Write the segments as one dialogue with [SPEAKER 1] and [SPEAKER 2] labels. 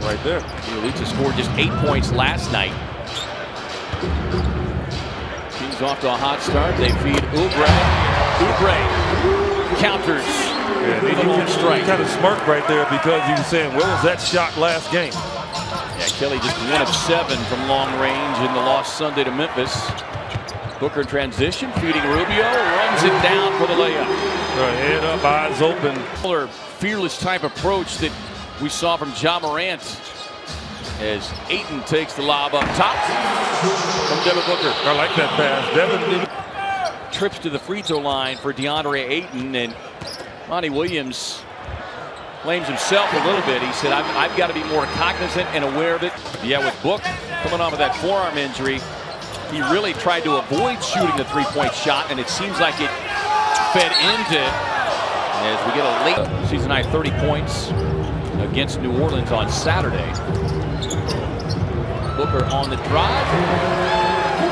[SPEAKER 1] right there.
[SPEAKER 2] Elite scored just 8 points last night. Kings off to a hot start. They feed Oubre. Oubre counters.
[SPEAKER 1] Yeah, he kind of smirked right there because he was saying, where was that shot last game?
[SPEAKER 2] Yeah, Kelly just 1 of 7 from long range in the loss Sunday to Memphis. Booker in transition, feeding Rubio, runs it down for the layup.
[SPEAKER 1] Head up, eyes open.
[SPEAKER 2] Fearless type approach that we saw from Ja Morant as Ayton takes the lob up top from Devin Booker.
[SPEAKER 1] I like that pass. Devin
[SPEAKER 2] trips to the free throw line for DeAndre Ayton, and Monty Williams blames himself a little bit. He said, I've got to be more cognizant and aware of it. Yeah, with Book coming off of that forearm injury, he really tried to avoid shooting the three-point shot, and it seems like it fed into as we get a late season high 30 points against New Orleans on Saturday. Booker on the drive,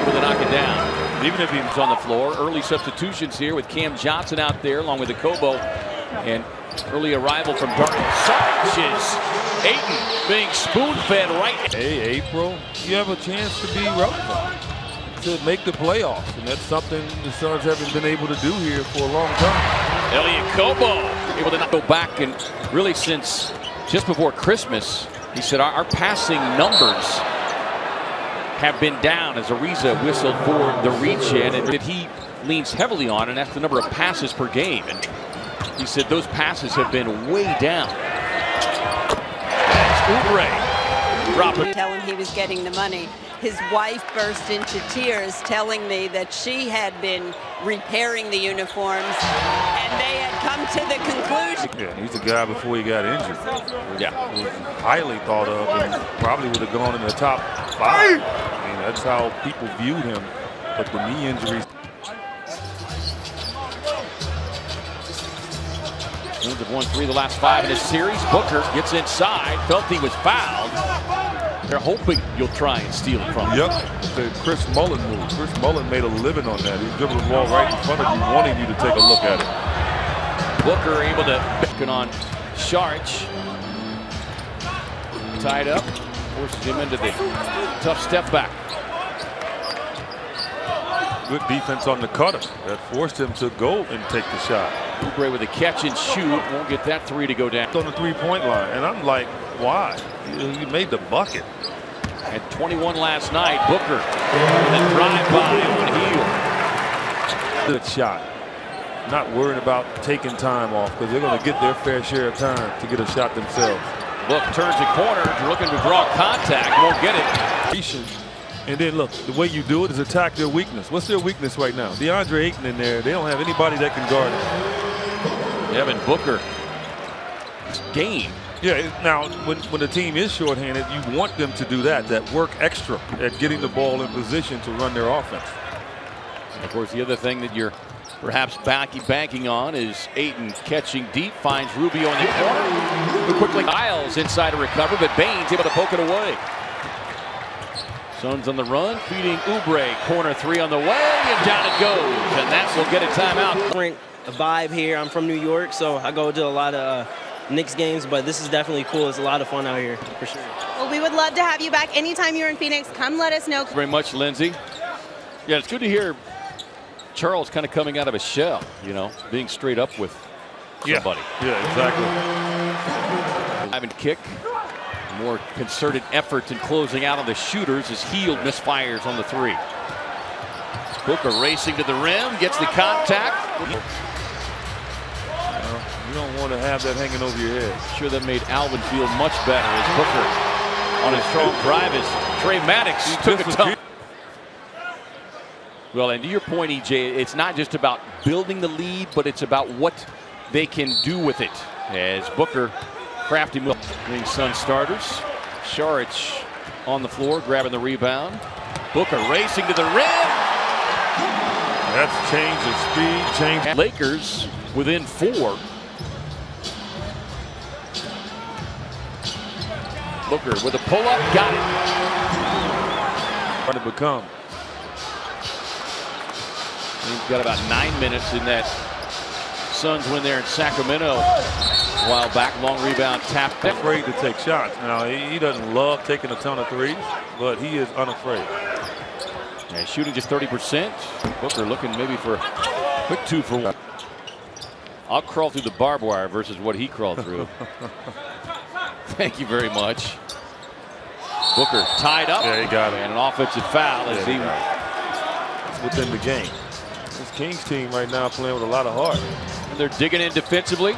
[SPEAKER 2] able to knock it down. Even if he's on the floor, early substitutions here with Cam Johnson out there along with the Kobo, and early arrival from Dario Saric. Ayton being spoon-fed right.
[SPEAKER 1] Hey, April, you have a chance to be relevant, to make the playoffs, and that's something the Suns haven't been able to do here for a long time.
[SPEAKER 2] Elliot Kobo able to not go back, and really since just before Christmas, he said our passing numbers have been down as Ariza whistled for the reach in, and that he leans heavily on, and that's the number of passes per game. And he said those passes have been way down. That's Oubre. Drop it.
[SPEAKER 3] Tell him he was getting the money. His wife burst into tears telling me that she had been repairing the uniforms and they had come to the conclusion.
[SPEAKER 1] Yeah, he's a guy before he got injured.
[SPEAKER 2] Yeah.
[SPEAKER 1] He was highly thought of and probably would have gone in the top 5. I mean, that's how people viewed him. But the knee injuries.
[SPEAKER 2] Suns have won 3 of the last 5 in this series. Booker gets inside, felt he was fouled. They're hoping you'll try and steal it from him.
[SPEAKER 1] Yep, the Chris Mullin move. Chris Mullin made a living on that. He dribbled the ball right in front of you, wanting you to take a look at it.
[SPEAKER 2] Booker able to pick on Saric. Tied up, forces him into the tough step back.
[SPEAKER 1] Good defense on the cutter. That forced him to go and take the shot.
[SPEAKER 2] Oubre with a catch and shoot. Won't get that 3 to go down.
[SPEAKER 1] On the three-point line. And I'm like, why? You made the bucket.
[SPEAKER 2] At 21 last night, Booker with a drive-by on heel.
[SPEAKER 1] Good shot. Not worried about taking time off because they're going to get their fair share of time to get a shot themselves.
[SPEAKER 2] Book turns the corner, looking to draw contact. Won't get it.
[SPEAKER 1] And then look, the way you do it is attack their weakness. What's their weakness right now? DeAndre Ayton in there. They don't have anybody that can guard it.
[SPEAKER 2] Devin Booker. Game.
[SPEAKER 1] Yeah, now when the team is shorthanded, you want them to do that work extra at getting the ball in position to run their offense.
[SPEAKER 2] And of course, the other thing that you're perhaps banking on is Ayton catching deep, finds Rubio in the corner. Who quickly Isles inside to recover, but Baines able to poke it away. Suns on the run, feeding Oubre. Corner 3 on the way, and down it goes. And that will get a timeout.
[SPEAKER 4] A vibe here. I'm from New York, so I go to a lot of Knicks games, but this is definitely cool. It's a lot of fun out here, for sure.
[SPEAKER 5] Well, we would love to have you back anytime you're in Phoenix. Come let us know.
[SPEAKER 2] Very much, Lindsay. Yeah, it's good to hear Charles kind of coming out of a shell, you know, being straight up with somebody.
[SPEAKER 1] Yeah, exactly.
[SPEAKER 2] Ivan kick. More concerted effort in closing out on the shooters as Hield misfires on the 3. Booker racing to the rim, gets the contact.
[SPEAKER 1] You don't want to have that hanging over your head.
[SPEAKER 2] Sure, that made Alvin feel much better as Booker on a strong drive as Trey Maddox took a tough. Well, and to your point, EJ, it's not just about building the lead, but it's about what they can do with it. As Booker crafty move. Being Sun starters. Saric on the floor, grabbing the rebound. Booker racing to the rim.
[SPEAKER 1] That's change of speed, change.
[SPEAKER 2] Lakers within 4. Booker with a pull-up, got it.
[SPEAKER 1] Trying to become.
[SPEAKER 2] He's got about 9 minutes in that Suns win there in Sacramento a while back. Long rebound tapped.
[SPEAKER 1] Afraid to take shots. Now, he doesn't love taking a ton of threes, but he is unafraid.
[SPEAKER 2] Yeah, shooting just 30%. Booker looking maybe for a quick 2 for 1. I'll crawl through the barbed wire versus what he crawled through. Thank you very much. Booker tied up.
[SPEAKER 1] Yeah, he got it.
[SPEAKER 2] And an offensive foul as he.
[SPEAKER 1] It's within the game. This Kings team right now playing with a lot of heart.
[SPEAKER 2] And they're digging in defensively,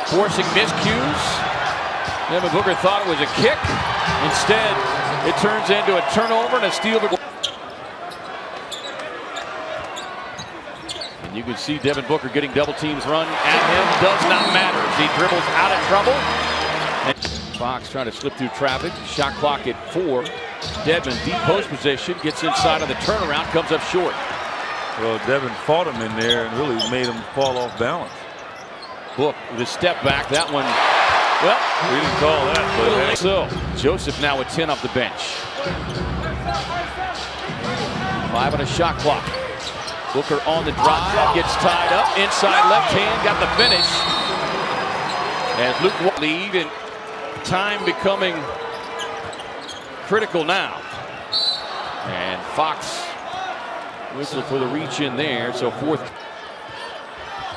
[SPEAKER 2] forcing miscues. Devin Booker thought it was a kick. Instead, it turns into a turnover and a steal. And you can see Devin Booker getting double teams run at him. Does not matter as he dribbles out of trouble. And Fox trying to slip through traffic. Shot clock at 4. Devin deep post position, gets inside on the turnaround, comes up short.
[SPEAKER 1] Well, Devin fought him in there and really made him fall off balance.
[SPEAKER 2] Book with a step back. That one, well,
[SPEAKER 1] We didn't call that, but hey.
[SPEAKER 2] so Joseph now with 10 off the bench. 5 on a shot clock. Booker on the drive, gets tied up, inside left hand, got the finish. And Luke lead and time becoming critical now. And Fox whistle for the reach in there, so 4th.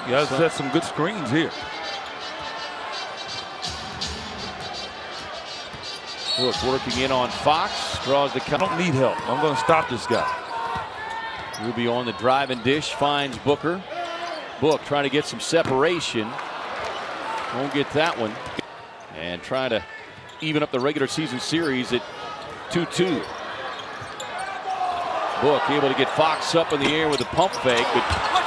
[SPEAKER 1] You guys set some good screens here.
[SPEAKER 2] Book working in on Fox, draws the
[SPEAKER 1] I don't need help. I'm going to stop this guy.
[SPEAKER 2] Rubio on the drive and dish, finds Booker. Book trying to get some separation. Won't get that one. And trying to even up the regular season series at 2-2. Book able to get Fox up in the air with a pump fake, but